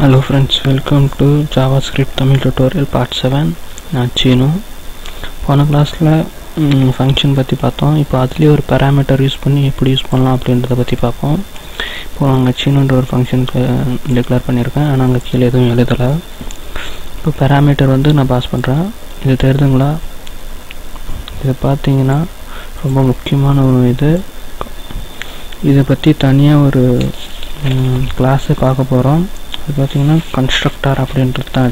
Hello friends, welcome to JavaScript Tamil tutorial part 7. நான் சீனு. போன கிளாஸில் ஃபங்க்ஷன் பற்றி பார்த்தோம். இப்போ அதுலேயே ஒரு பேராமீட்டர் யூஸ் பண்ணி எப்படி யூஸ் பண்ணலாம் அப்படின்றத பற்றி பார்ப்போம். இப்போது அங்கே சீனுன்ற ஒரு ஃபங்க்ஷனுக்கு டிக்ளேர் பண்ணியிருக்கேன், ஆனால் அங்கே கீழே எதுவும் எழுதலை. இப்போ பேராமீட்டர் வந்து நான் பாஸ் பண்ணுறேன். இது தெரியுதுங்களா? இதை பார்த்தீங்கன்னா ரொம்ப முக்கியமான ஒரு இதை பற்றி தனியாக ஒரு கிளாஸை பார்க்க போகிறோம். அது பார்த்திங்கன்னா கன்ஸ்ட்ரக்டர் அப்படின்றது தான்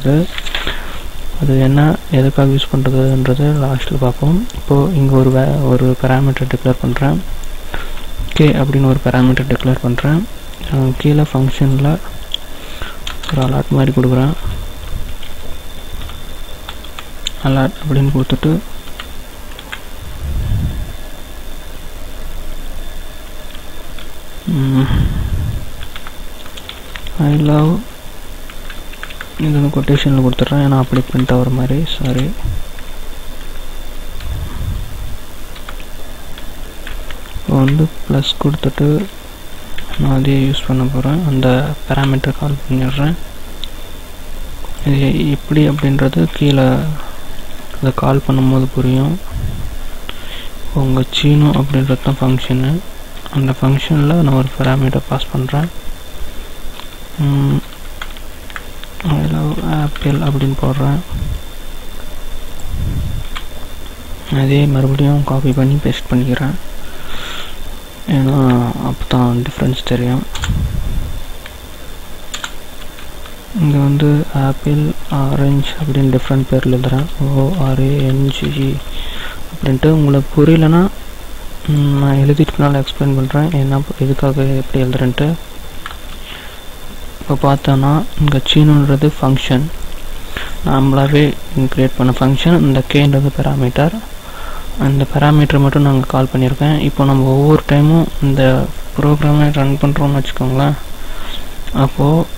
அது என்ன எதுக்காக யூஸ் பண்ணுறதுன்றது லாஸ்ட்டில் பார்ப்போம். இப்போது இங்கே ஒரு பேராமீட்டர் டிக்ளேர் பண்ணுறேன், கே அப்படின்னு ஒரு பேராமீட்டர் டிக்ளேர் பண்ணுறேன். கீழே ஃபங்க்ஷனில் ஒரு அலாட் மாதிரி கொடுக்குறேன். அலாட் அப்படின்னு கொடுத்துட்டு ஐ லவ் இது வந்து கொட்டேஷனில் கொடுத்துட்றேன், ஏன்னா அப்படி பிரிண்ட் ஆகிற மாதிரி. சாரி, இப்போ வந்து ப்ளஸ் கொடுத்துட்டு நான் அதே யூஸ் பண்ண போகிறேன். அந்த பேராமீட்டர் கால் பண்ணிடுறேன். இது எப்படி அப்படின்றது கீழே அதை கால் பண்ணும்போது புரியும். உங்கள் சீனு அப்படின்றது தான் ஃபங்க்ஷனு. அந்த ஃபங்க்ஷனில் நான் ஒரு பேராமீட்டர் பாஸ் பண்ணுறேன். ஐ லவ் ஆப்பிள் அப்படின்னு போடுறேன். அதே மறுபடியும் காப்பி பண்ணி பேஸ்ட் பண்ணிக்கிறேன், ஏன்னா அப்போ தான் டிஃப்ரென்ஸ் தெரியும். இங்கே வந்து ஆப்பிள் ஆரஞ்சு அப்படின்னு டிஃப்ரெண்ட் பேரில் எழுதுகிறேன். ORANGE அப்படின்ட்டு. உங்களுக்கு புரியலன்னா நான் எழுதிட்டு பின்னால் எக்ஸ்பிளைன் பண்ணுறேன் என்ன எதுக்காக எப்படி எழுதுறேன்ட்டு. இப்போ பார்த்தோன்னா இங்கே சீனுன்றது ஃபங்க்ஷன், நம்மளாவே க்ரியேட் பண்ண ஃபங்க்ஷன். இந்த கேன்றது பேராமீட்டர். அந்த பேராமீட்டர் மட்டும் நாங்கள் கால் பண்ணியிருக்கேன். இப்போ நம்ம ஒவ்வொரு டைமும் இந்த ப்ரோக்ராமை ரன் பண்ணுறோம்னு வச்சுக்கோங்களேன். அப்போது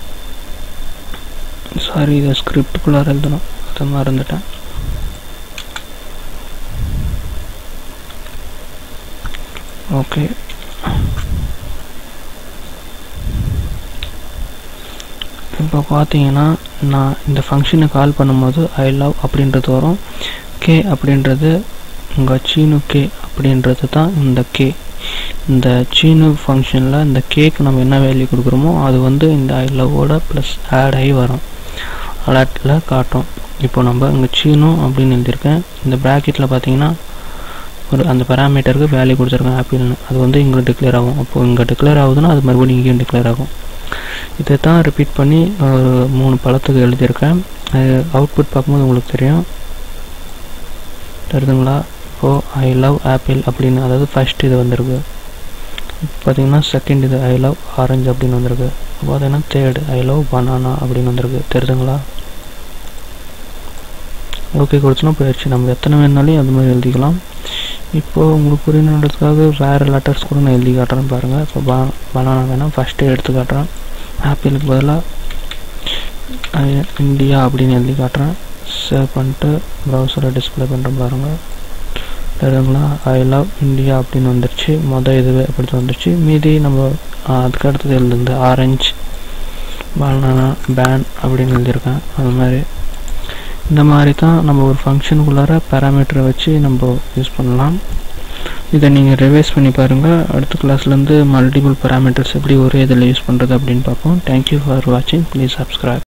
சாரி, இதை ஸ்கிரிப்டுக்குள்ளார எழுதணும், அதை மறந்துட்டேன். ஓகே, இப்போ பார்த்தீங்கன்னா நான் இந்த ஃபங்க்ஷனை கால் பண்ணும்போது ஐ லவ் அப்படின்றது வரும். கே அப்படின்றது உங்கள் சீனு கே அப்படின்றது தான் இந்த கே. இந்த சீனு ஃபங்க்ஷனில் இந்த கேக்கு நம்ம என்ன வேல்யூ கொடுக்குறோமோ அது வந்து இந்த ஐ லவ்வோட ப்ளஸ் ஆட் ஆகி வரும், அலர்ட்டில் காட்டும். இப்போ நம்ம இங்கே சீனு அப்படின்னு எழுதியிருக்கேன். இந்த ப்ராக்கெட்டில் பார்த்தீங்கன்னா அந்த பேராமீட்டருக்கு வேல்யூ கொடுத்துருக்கேன் ஆப்பிள்னு. அது வந்து இங்கே டிக்ளேர் ஆகும். அப்போது இங்கே டிக்ளேர் ஆகுதுன்னா அது மறுபடியும் இங்கேயும் டிக்ளேர் ஆகும். இதை தான் ரிப்பீட் பண்ணி ஒரு 3 பழத்துக்கு எழுதியிருக்கேன். அது அவுட்புட் பார்க்கும்போது உங்களுக்கு தெரியுதுங்களா? இப்போது ஐ லவ் ஆப்பிள் அப்படின்னு, அதாவது ஃபஸ்ட் இது வந்திருக்கு. பார்த்தீங்கன்னா செகண்ட் இது ஐ லவ் ஆரஞ்சு அப்படின்னு வந்திருக்கு. பார்த்தீங்கன்னா தேர்டு ஐ லவ் பனானா அப்படின்னு வந்திருக்கு. தெரியுதுங்களா? ஓகே கொடுத்தோன்னா போயிடுச்சு. நம்ம எத்தனை வேணுனாலும் அது மாதிரி எழுதிக்கலாம். இப்போது உங்களுக்கு புரியணுன்றதுக்காக வேறு லெட்டர்ஸ் கூட நான் எழுதி காட்டுறேன் பாருங்கள். இப்போ பனானா வேணால் ஃபஸ்ட்டே எடுத்து காட்டுறேன். ஆப்பிளுக்கு பதிலாக இந்தியா அப்படின்னு எழுதி காட்டுறேன். சேவ் பண்ணிட்டு ப்ரௌசரை டிஸ்பிளே பண்ணுறேன் பாருங்கள். தெரியுதுங்களா? ஐ லவ் இந்தியா அப்படின்னு வந்துடுச்சு. இதுவே அப்படி வந்துடுச்சு. மீதி நம்ம அதுக்கு அடுத்தது எழுதுந்து ஆரஞ்சு பனானா பேன் அப்படின்னு எழுதியிருக்கேன். அது மாதிரி இந்த மாதிரி தான் நம்ம ஒரு ஃபங்க்ஷனுக்குள்ளார பேராமீட்டரை வச்சு நம்ம யூஸ் பண்ணலாம். இதை நீங்கள் ரிவைஸ் பண்ணி பாருங்கள். அடுத்த கிளாஸ்லேருந்து மல்டிபிள் பேராமீட்டர்ஸ் எப்படி ஒரே இதில் யூஸ் பண்ணுறது அப்படின்னு பார்ப்போம். தேங்க்யூ ஃபார் வாட்சிங். Please subscribe.